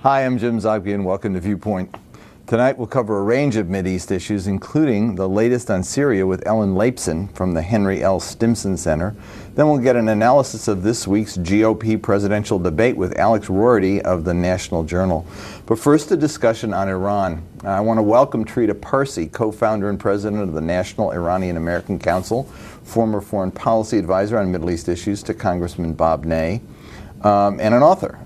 Hi, I'm James Zogby, and welcome to Viewpoint. Tonight we'll cover a range of Mideast issues, including the latest on Syria with Ellen Lapson from the Henry L. Stimson Center. Then we'll get an analysis of this week's GOP presidential debate with Alex Rorty of the National Journal. But first, a discussion on Iran. I want to welcome Trita Parsi, co-founder and president of the National Iranian American Council, former foreign policy advisor on Middle East issues to Congressman Bob Ney. And an author.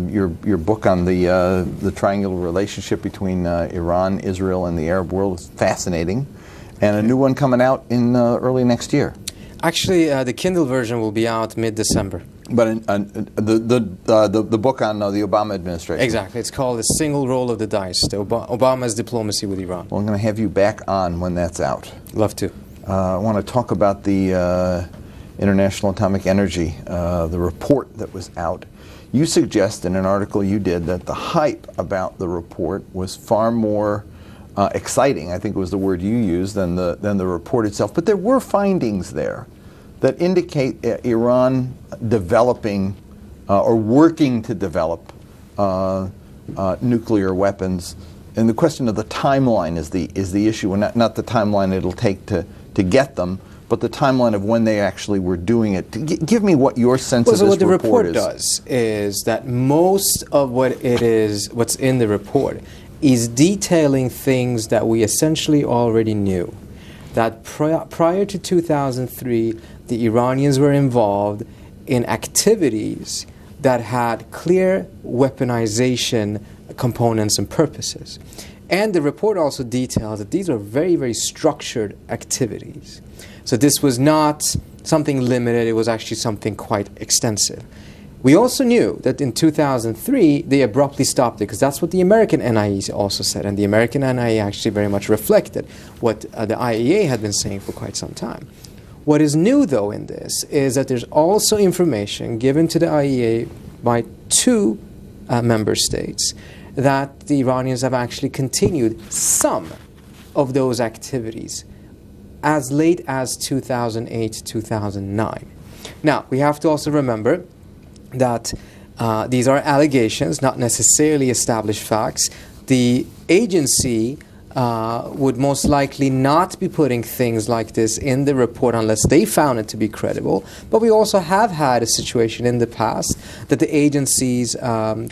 Your book on the triangular relationship between Iran, Israel, and the Arab world is fascinating, and a new one coming out in early next year. Actually, the Kindle version will be out mid-December. But the book on the Obama administration. Exactly. It's called The Single Roll of the Dice, Obama's Diplomacy with Iran. Well, I'm going to have you back on when that's out. Love to. I want to talk about the International Atomic Energy, the report that was out. You suggest in an article you did that the hype about the report was far more exciting, I think was the word you used, than the report itself. But there were findings there that indicate Iran developing or working to develop nuclear weapons. And the question of the timeline is the issue, and not the timeline it'll take to get them, but the timeline of when they actually were doing it. Give me what your sense of this report is. What the report does is that most of what's in the report is detailing things that we essentially already knew. That prior to 2003, the Iranians were involved in activities that had clear weaponization components and purposes. And the report also details that these are very, very structured activities. So this was not something limited, it was actually something quite extensive. We also knew that in 2003, they abruptly stopped it, because that's what the American NIE also said, and the American NIE actually very much reflected what the IAEA had been saying for quite some time. What is new, though, in this is that there's also information given to the IAEA by two member states that the Iranians have actually continued some of those activities as late as 2008-2009. Now, we have to also remember that these are allegations, not necessarily established facts. The agency would most likely not be putting things like this in the report unless they found it to be credible. But we also have had a situation in the past that the agency's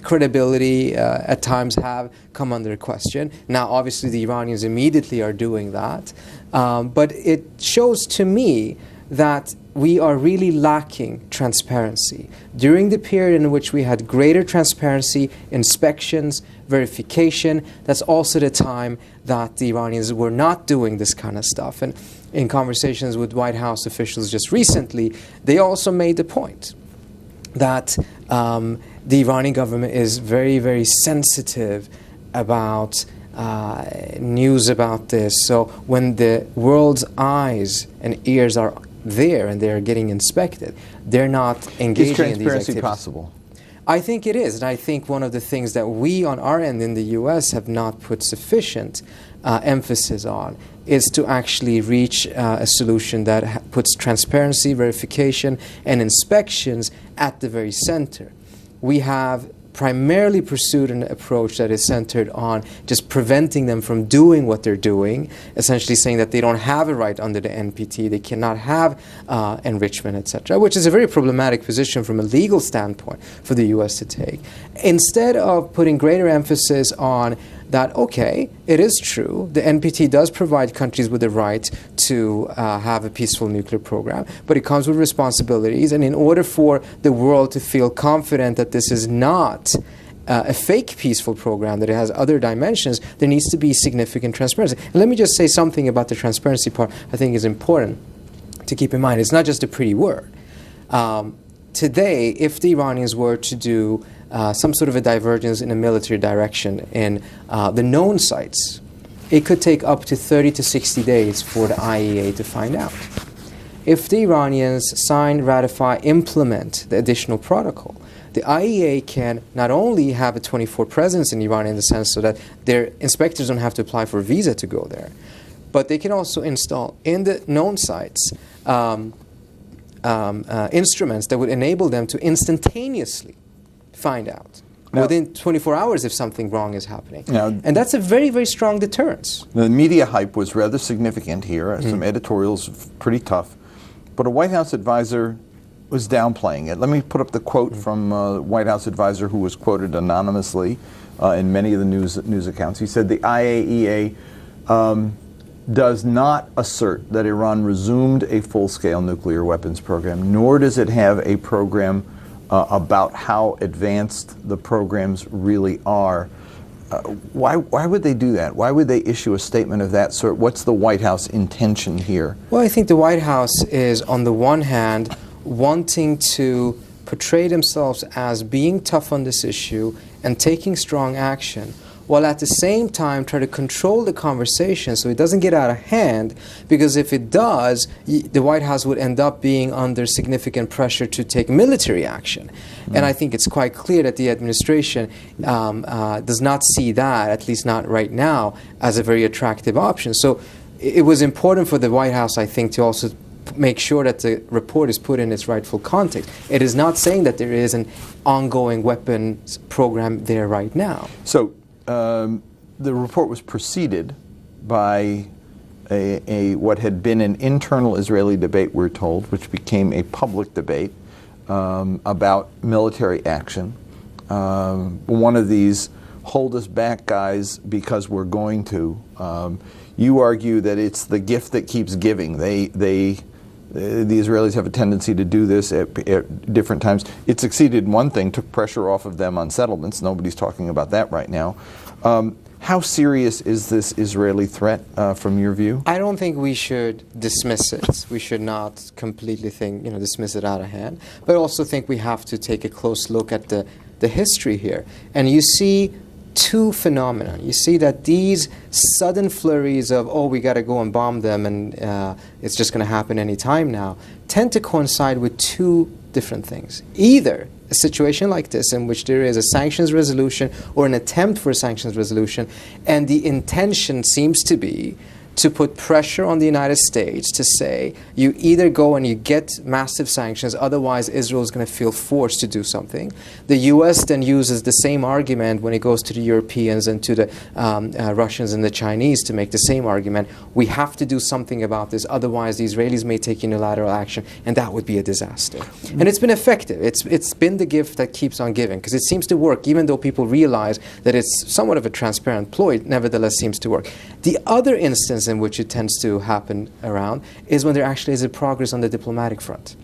credibility at times have come under question. Now, obviously, the Iranians immediately are doing that. But it shows to me that we are really lacking transparency. During the period in which we had greater transparency, inspections, verification, that's also the time that the Iranians were not doing this kind of stuff. And in conversations with White House officials just recently, they also made the point that the Iranian government is very, very sensitive about news about this. So when the world's eyes and ears are there and they're getting inspected, they're not engaging in these activities. Is transparency possible? I think it is, and I think one of the things that we on our end in the U.S. have not put sufficient emphasis on is to actually reach a solution that puts transparency, verification, and inspections at the very center. We have primarily pursued an approach that is centered on just preventing them from doing what they're doing, essentially saying that they don't have a right under the NPT, they cannot have enrichment, etc., which is a very problematic position from a legal standpoint for the U.S. to take. Instead of putting greater emphasis on that, okay, it is true, the NPT does provide countries with the right to have a peaceful nuclear program, but it comes with responsibilities, and in order for the world to feel confident that this is not a fake peaceful program, that it has other dimensions, there needs to be significant transparency. And let me just say something about the transparency part I think is important to keep in mind. It's not just a pretty word. Today, if the Iranians were to do some sort of a divergence in a military direction in the known sites, it could take up to 30 to 60 days for the IAEA to find out. If the Iranians sign, ratify, implement the additional protocol, the IAEA can not only have a 24 presence in Iran in the sense so that their inspectors don't have to apply for a visa to go there, but they can also install in the known sites instruments that would enable them to instantaneously find out Now, within 24 hours if something wrong is happening. Now, and that's a very, very strong deterrence. The media hype was rather significant here. Some editorials pretty tough. But a White House advisor was downplaying it. Let me put up the quote from a White House advisor who was quoted anonymously in many of the news accounts. He said the IAEA does not assert that Iran resumed a full-scale nuclear weapons program, nor does it have a program about how advanced the programs really are. Why would they do that? Why would they issue a statement of that sort? What's the White House intention here? Well, I think the White House is, on the one hand, wanting to portray themselves as being tough on this issue and taking strong action, while at the same time try to control the conversation so it doesn't get out of hand, because if it does, the White House would end up being under significant pressure to take military action. And I think it's quite clear that the administration does not see that, at least not right now, as a very attractive option. So it was important for the White House, I think, to also make sure that the report is put in its rightful context. It is not saying that there is an ongoing weapons program there right now. So the report was preceded by what had been an internal Israeli debate, we're told, which became a public debate about military action. One of these hold us back, guys, because we're going to. You argue that it's the gift that keeps giving. The Israelis have a tendency to do this at different times. It succeeded in one thing, took pressure off of them on settlements. Nobody's talking about that right now. How serious is this Israeli threat from your view? I don't think we should dismiss it. We should not completely dismiss it out of hand. But I also think we have to take a close look at the history here. And you see two phenomena. You see that these sudden flurries of, we got to go and bomb them and it's just going to happen any time now, tend to coincide with two different things. Either a situation like this in which there is a sanctions resolution or an attempt for a sanctions resolution, and the intention seems to be to put pressure on the United States to say, you either go and you get massive sanctions, otherwise Israel is going to feel forced to do something. The U.S. then uses the same argument when it goes to the Europeans and to the Russians and the Chinese to make the same argument. We have to do something about this, otherwise the Israelis may take unilateral action, and that would be a disaster. And it's been effective. It's been the gift that keeps on giving, because it seems to work, even though people realize that it's somewhat of a transparent ploy, it nevertheless seems to work. The other instance in which it tends to happen around is when there actually is a progress on the diplomatic front,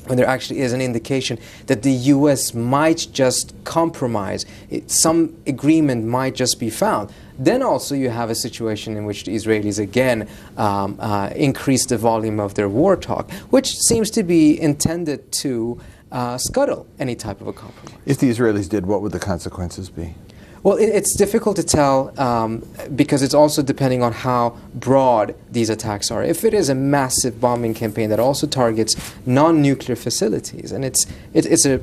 when there actually is an indication that the U.S. might just compromise, some agreement might just be found. Then also you have a situation in which the Israelis again increase the volume of their war talk, which seems to be intended to scuttle any type of a compromise. If the Israelis did, what would the consequences be? Well, it's difficult to tell because it's also depending on how broad these attacks are. If it is a massive bombing campaign that also targets non-nuclear facilities, and it's a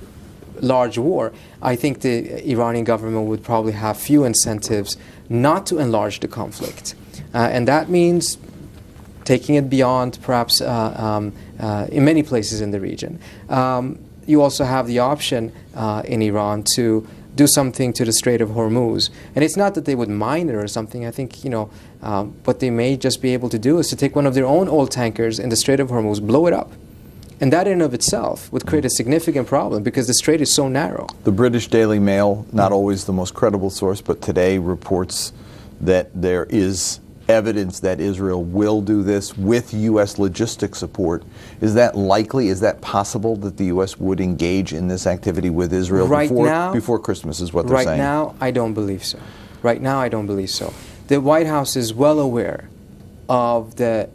large war, I think the Iranian government would probably have few incentives not to enlarge the conflict. And that means taking it beyond perhaps in many places in the region. You also have the option in Iran to do something to the Strait of Hormuz. And it's not that they would mine it or something. I think, what they may just be able to do is to take one of their own oil tankers in the Strait of Hormuz, blow it up. And that in and of itself would create a significant problem because the strait is so narrow. The British Daily Mail, not always the most credible source, but today reports that there is evidence that Israel will do this with U.S. logistic support. Is that likely? Is that possible that the U.S. would engage in this activity with Israel before Christmas is what they're saying? Right now, I don't believe so. Right now, I don't believe so. The White House is well aware of the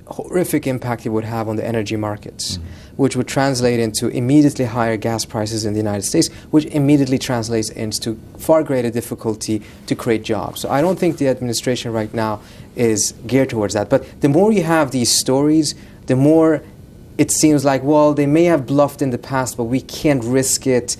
horrific impact it would have on the energy markets, which would translate into immediately higher gas prices in the United States, which immediately translates into far greater difficulty to create jobs. So I don't think the administration right now is geared towards that. But the more you have these stories, the more it seems like, well, they may have bluffed in the past, but we can't risk it.